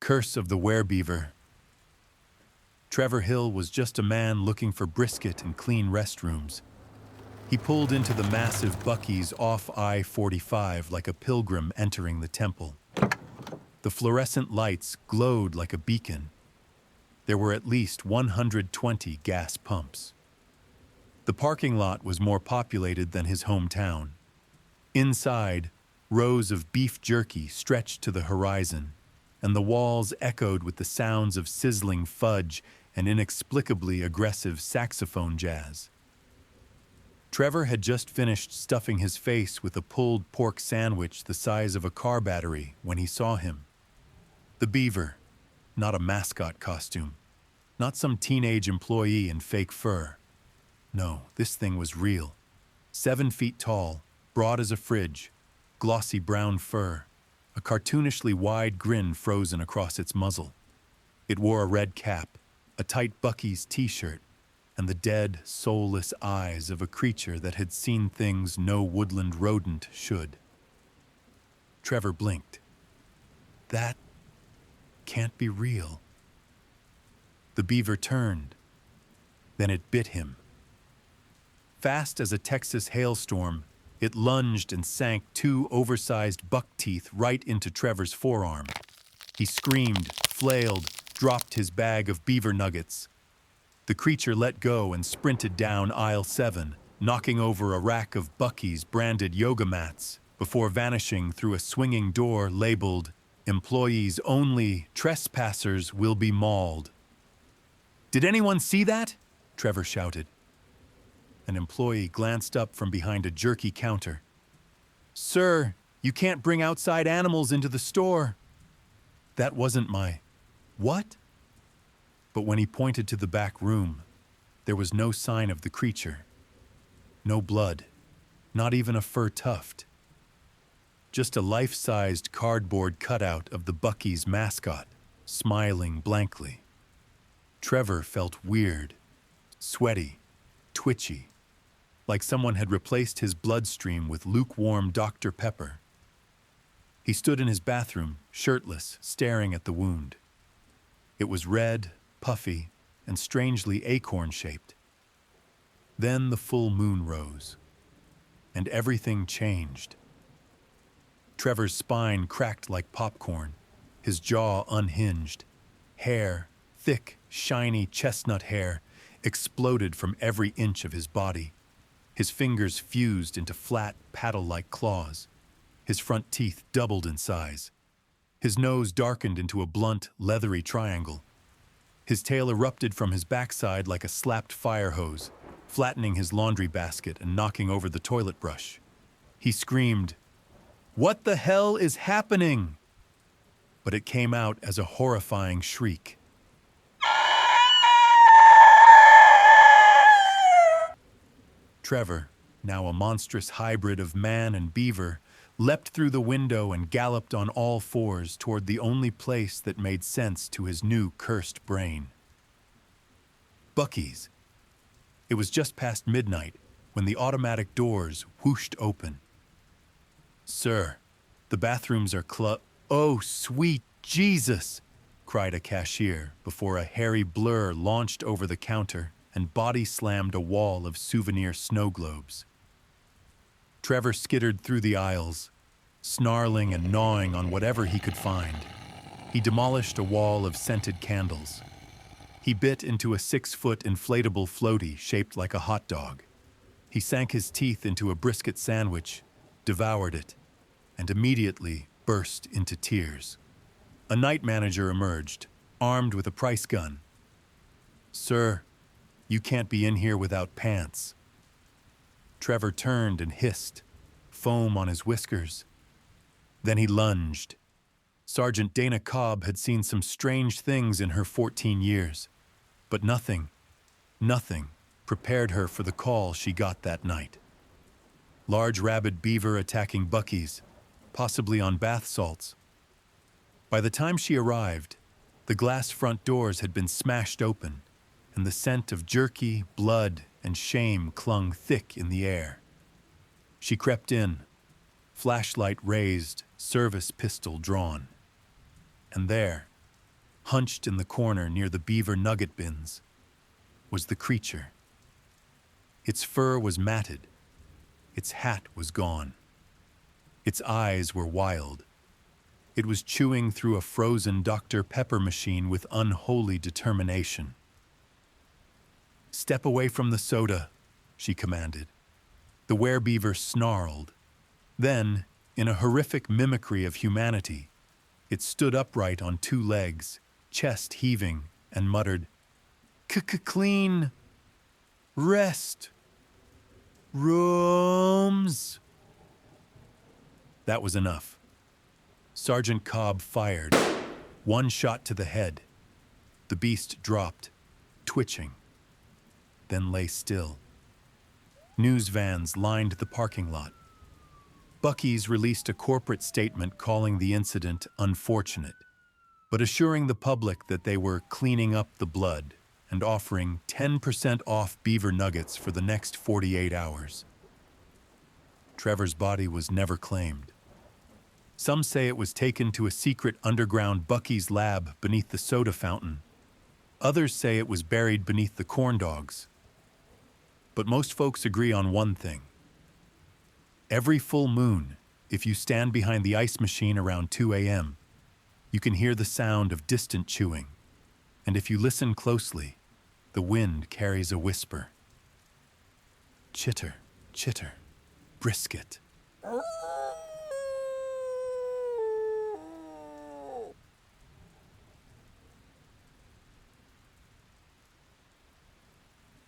Curse of the Werebeaver. Trevor Hill was just a man looking for brisket and clean restrooms. He pulled into the massive Buc-ee's off I-45 like a pilgrim entering the temple. The fluorescent lights glowed like a beacon. There were at least 120 gas pumps. The parking lot was more populated than his hometown. Inside, rows of beef jerky stretched to the horizon, and the walls echoed with the sounds of sizzling fudge and inexplicably aggressive saxophone jazz. Trevor had just finished stuffing his face with a pulled pork sandwich the size of a car battery when he saw him. The beaver, not a mascot costume, not some teenage employee in fake fur. No, this thing was real. 7 feet tall, broad as a fridge, glossy brown fur, a cartoonishly wide grin frozen across its muzzle. It wore a red cap, a tight Buc-ee's t-shirt, and the dead, soulless eyes of a creature that had seen things no woodland rodent should. Trevor blinked. That can't be real. The beaver turned. Then it bit him. Fast as a Texas hailstorm, it lunged and sank 2 oversized buck teeth right into Trevor's forearm. He screamed, flailed, dropped his bag of beaver nuggets. The creature let go and sprinted down aisle 7, knocking over a rack of Buc-ee's branded yoga mats before vanishing through a swinging door labeled, "Employees only, trespassers will be mauled." "Did anyone see that?" Trevor shouted. An employee glanced up from behind a jerky counter. "Sir, you can't bring outside animals into the store." "That wasn't my..." "What?" But when he pointed to the back room, there was no sign of the creature. No blood, not even a fur tuft. Just a life-sized cardboard cutout of the Buc-ee's mascot, smiling blankly. Trevor felt weird, sweaty, twitchy, like someone had replaced his bloodstream with lukewarm Dr. Pepper. He stood in his bathroom, shirtless, staring at the wound. It was red, puffy, and strangely acorn-shaped. Then the full moon rose, and everything changed. Trevor's spine cracked like popcorn, his jaw unhinged. Hair, thick, shiny chestnut hair, exploded from every inch of his body. His fingers fused into flat, paddle-like claws. His front teeth doubled in size. His nose darkened into a blunt, leathery triangle. His tail erupted from his backside like a slapped fire hose, flattening his laundry basket and knocking over the toilet brush. He screamed, "What the hell is happening?" But it came out as a horrifying shriek. Trevor, now a monstrous hybrid of man and beaver, leapt through the window and galloped on all fours toward the only place that made sense to his new cursed brain. Buc-ee's. It was just past midnight when the automatic doors whooshed open. "Sir, the bathrooms are "Oh, sweet Jesus!" cried a cashier before a hairy blur launched over the counter and body-slammed a wall of souvenir snow globes. Trevor skittered through the aisles, snarling and gnawing on whatever he could find. He demolished a wall of scented candles. He bit into a 6-foot inflatable floaty shaped like a hot dog. He sank his teeth into a brisket sandwich, devoured it, and immediately burst into tears. A night manager emerged, armed with a price gun. "Sir, you can't be in here without pants." Trevor turned and hissed, foam on his whiskers. Then he lunged. Sergeant Dana Cobb had seen some strange things in her 14 years, but nothing prepared her for the call she got that night. Large rabid beaver attacking Buc-ee's, possibly on bath salts. By the time she arrived, the glass front doors had been smashed open, and the scent of jerky, blood, and shame clung thick in the air. She crept in, flashlight raised, service pistol drawn. And there, hunched in the corner near the beaver nugget bins, was the creature. Its fur was matted. Its hat was gone. Its eyes were wild. It was chewing through a frozen Dr. Pepper machine with unholy determination. "Step away from the soda," she commanded. The werebeaver snarled. Then, in a horrific mimicry of humanity, it stood upright on two legs, chest heaving, and muttered, "Clean. Rest. Rooms." That was enough. Sergeant Cobb fired. One shot to the head. The beast dropped, twitching, then lay still. News vans lined the parking lot. Buc-ee's released a corporate statement calling the incident unfortunate, but assuring the public that they were cleaning up the blood and offering 10% off beaver nuggets for the next 48 hours. Trevor's body was never claimed. Some say it was taken to a secret underground Buc-ee's lab beneath the soda fountain. Others say it was buried beneath the corn dogs. But most folks agree on one thing. Every full moon, if you stand behind the ice machine around 2 a.m., you can hear the sound of distant chewing. And if you listen closely, the wind carries a whisper. Chitter, chitter, brisket.